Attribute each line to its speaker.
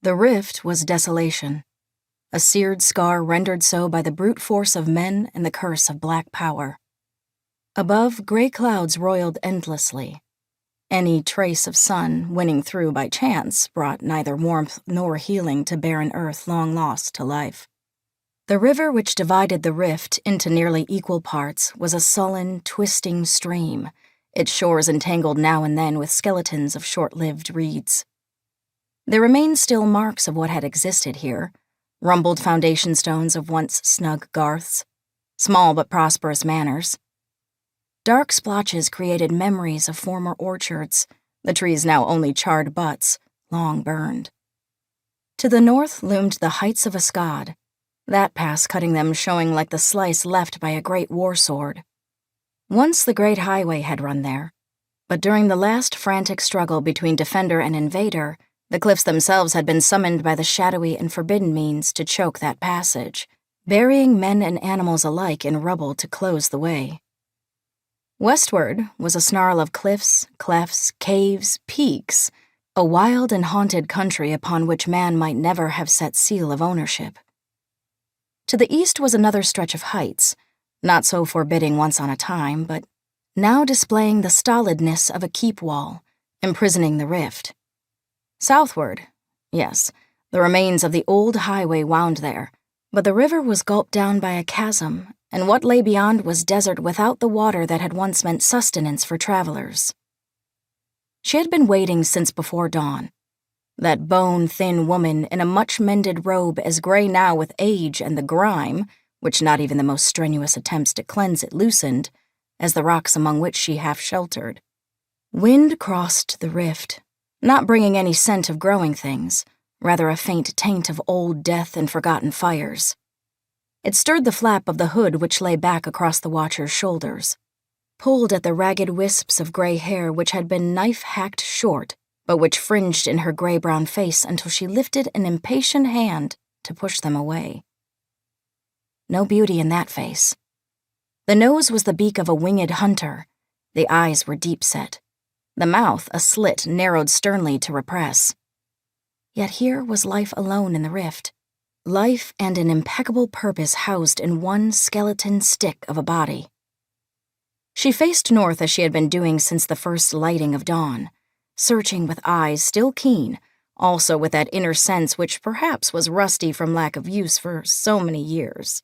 Speaker 1: The rift was desolation, a seared scar rendered so by the brute force of men and the curse of black power. Above, gray clouds roiled endlessly. Any trace of sun winning through by chance brought neither warmth nor healing to barren earth long lost to life. The river which divided the rift into nearly equal parts was a sullen, twisting stream, its shores entangled now and then with skeletons of short-lived reeds. There remained still marks of what had existed here, rumbled foundation stones of once snug garths, small but prosperous manors. Dark splotches created memories of former orchards, the trees now only charred butts, long burned. To the north loomed the heights of Ascod, that pass cutting them showing like the slice left by a great war sword. Once the great highway had run there, but during the last frantic struggle between defender and invader, the cliffs themselves had been summoned by the shadowy and forbidden means to choke that passage, burying men and animals alike in rubble to close the way. Westward was a snarl of cliffs, clefts, caves, peaks, a wild and haunted country upon which man might never have set seal of ownership. To the east was another stretch of heights, not so forbidding once on a time, but now displaying the stolidness of a keep wall, imprisoning the rift. Southward, yes, the remains of the old highway wound there, but the river was gulped down by a chasm, and what lay beyond was desert without the water that had once meant sustenance for travelers. She had been waiting since before dawn. That bone-thin woman in a much-mended robe as gray now with age and the grime, which not even the most strenuous attempts to cleanse it loosened, as the rocks among which she half-sheltered. Wind crossed the rift, not bringing any scent of growing things, rather a faint taint of old death and forgotten fires. It stirred the flap of the hood which lay back across the watcher's shoulders, pulled at the ragged wisps of gray hair which had been knife-hacked short, but which fringed in her gray-brown face until she lifted an impatient hand to push them away. No beauty in that face. The nose was the beak of a winged hunter, the eyes were deep-set, the mouth a slit narrowed sternly to repress. Yet here was life alone in the rift, life and an impeccable purpose housed in one skeleton stick of a body. She faced north as she had been doing since the first lighting of dawn, searching with eyes still keen, also with that inner sense which perhaps was rusty from lack of use for so many years.